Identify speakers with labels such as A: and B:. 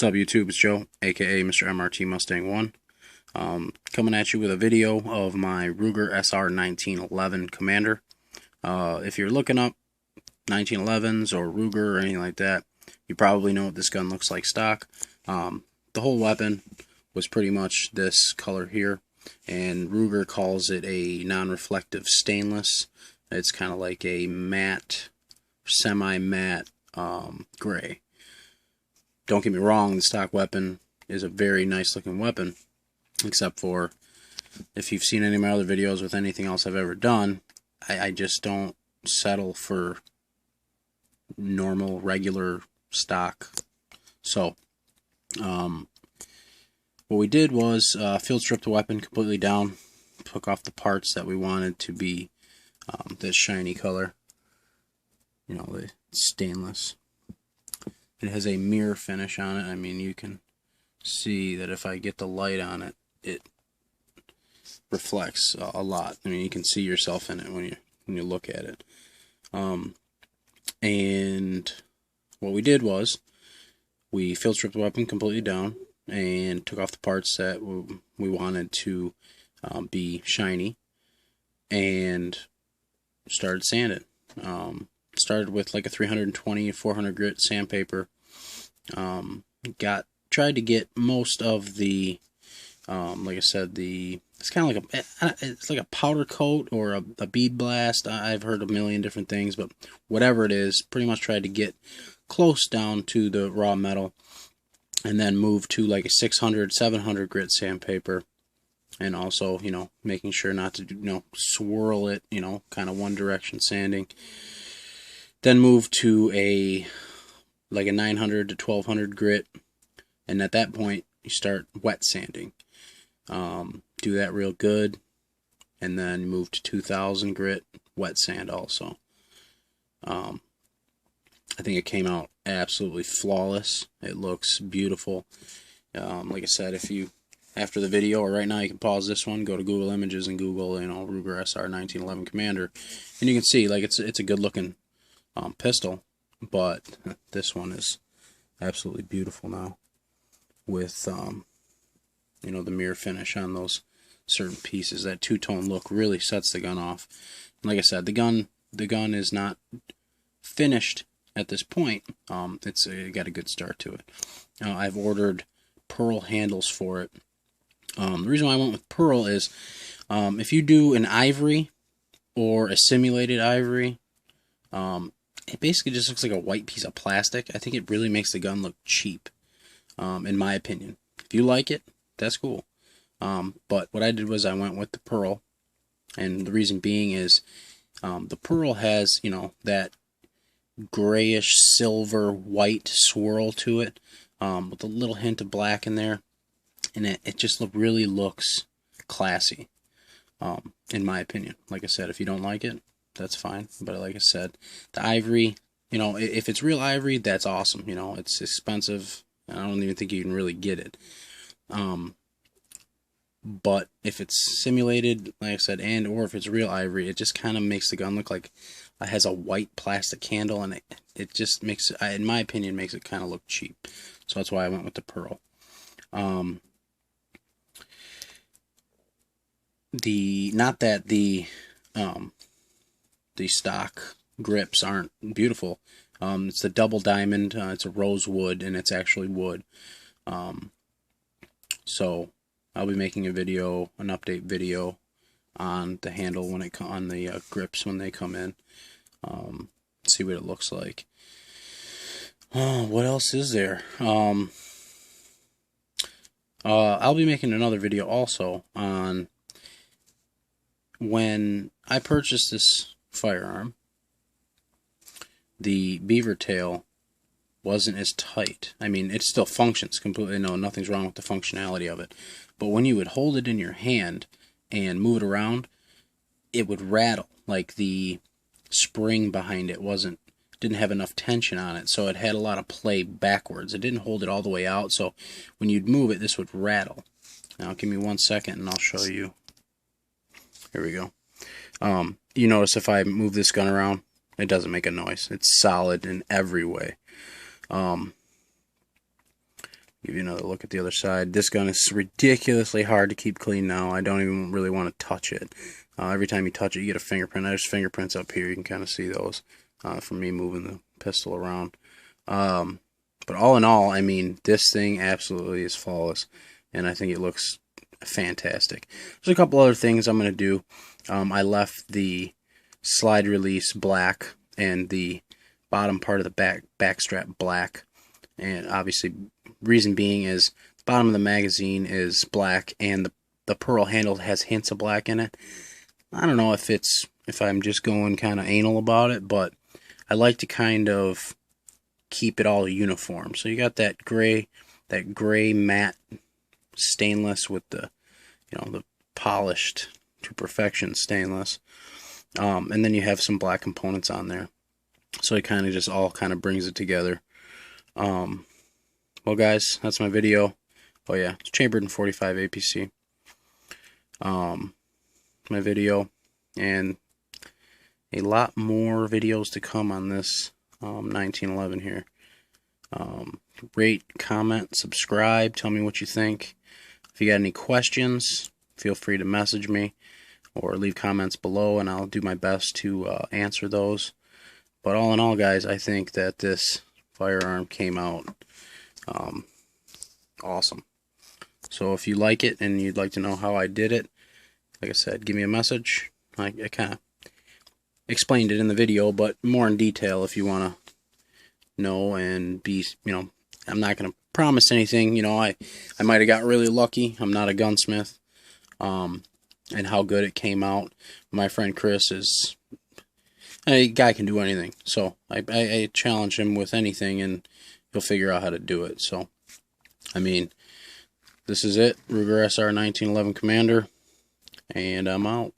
A: What's up, YouTube? It's Joe, aka Mr. MRT Mustang 1. Coming at you with a video of my Ruger SR1911 Commander. If you're looking up 1911s or Ruger or anything like that, you probably know what this gun looks like stock. The whole weapon was pretty much this color here, and Ruger calls it a non-reflective stainless. It's kind of like a matte, semi-matte gray. Don't get me wrong, the stock weapon is a very nice looking weapon, except for if you've seen any of my other videos with anything else I've ever done, I just don't settle for normal, regular stock. So, what we did was field strip the weapon completely down, took off the parts that we wanted to be this shiny color, you know, the stainless. It has a mirror finish on it. I mean, you can see that if I get the light on it, it reflects a lot. I mean, you can see yourself in it when you look at it. And what we did was we field stripped the weapon completely down and took off the parts that we wanted to be shiny, and started sanding. Started with like a 320, 400 grit sandpaper. Tried to get most of the, like I said, it's kind of like a powder coat or a bead blast. I've heard a million different things, but whatever it is, pretty much tried to get close down to the raw metal, and then move to like a 600, 700 grit sandpaper. And also, you know, making sure not to, you know, swirl it, you know, kind of one direction sanding. Then move to like a 900 to 1200 grit, and at that point you start wet sanding. Do that real good, and then move to 2000 grit, wet sand also. I think it came out absolutely flawless. It looks beautiful. Like I said, if you, after the video or right now, you can pause this one, go to Google Images and Google, you know, Ruger SR1911 Commander, and you can see like it's a good looking pistol, but this one is absolutely beautiful now with you know, the mirror finish on those certain pieces. That two-tone look really sets the gun off. And like I said, the gun is not finished at this point. It's got a good start to it. I've ordered pearl handles for it. The reason why I went with pearl is if you do an ivory or a simulated ivory, it basically just looks like a white piece of plastic. I think it really makes the gun look cheap, in my opinion. If you like it, that's cool. But what I did was I went with the pearl, and the reason being is the pearl has, you know, that grayish silver white swirl to it, with a little hint of black in there, and it just really looks classy, in my opinion. Like I said, if you don't like it, that's fine. But like I said, the ivory, you know, if it's real ivory, that's awesome. You know, it's expensive. I don't even think you can really get it. But if it's simulated, like I said, or if it's real ivory, it just kind of makes the gun look like it has a white plastic handle, and it just makes it, in my opinion, makes it kind of look cheap. So that's why I went with the pearl. Not that the stock grips aren't beautiful. It's the double diamond. It's a rosewood, and it's actually wood. So I'll be making a video, an update video, on the handle when it on the grips when they come in. See what it looks like. What else is there? I'll be making another video also on when I purchased this firearm. The beaver tail wasn't as tight. I mean, it still functions completely. No, nothing's wrong with the functionality of it. But when you would hold it in your hand and move it around, it would rattle. Like the spring behind it didn't have enough tension on it, so it had a lot of play backwards. It didn't hold it all the way out, so when you'd move it, this would rattle. Now, give me 1 second and I'll show you. Here we go. You notice if I move this gun around, it doesn't make a noise. It's solid in every way. Give you another look at the other side. This gun is ridiculously hard to keep clean now. I don't even really want to touch it. Every time you touch it, you get a fingerprint. There's fingerprints up here. You can kind of see those from me moving the pistol around. But all in all, I mean, this thing absolutely is flawless, and I think it looks fantastic. There's a couple other things I'm going to do. I left the slide release black and the bottom part of the back strap black, and obviously reason being is the bottom of the magazine is black and the pearl handle has hints of black in it. I don't know if I'm just going kind of anal about it, but I like to kind of keep it all uniform. So you got that gray matte stainless with the, the polished to perfection stainless, and then you have some black components on there. So it kind of just all kind of brings it together. Well, guys, that's my video. Oh yeah, it's chambered in 45 APC. My video, and a lot more videos to come on this 1911 here. Rate, comment, subscribe, tell me what you think. If you got any questions, feel free to message me or leave comments below, and I'll do my best to answer those. But all in all, guys, I think that this firearm came out awesome. So if you like it and you'd like to know how I did it, like I said, give me a message. I kind of explained it in the video, but more in detail if you want to know and be, I'm not going to promise anything. I might have got really lucky. I'm not a gunsmith. And how good it came out. My friend Chris is a guy can do anything. So I challenge him with anything and he'll figure out how to do it. So, I mean, this is it. Ruger SR1911 Commander. And I'm out.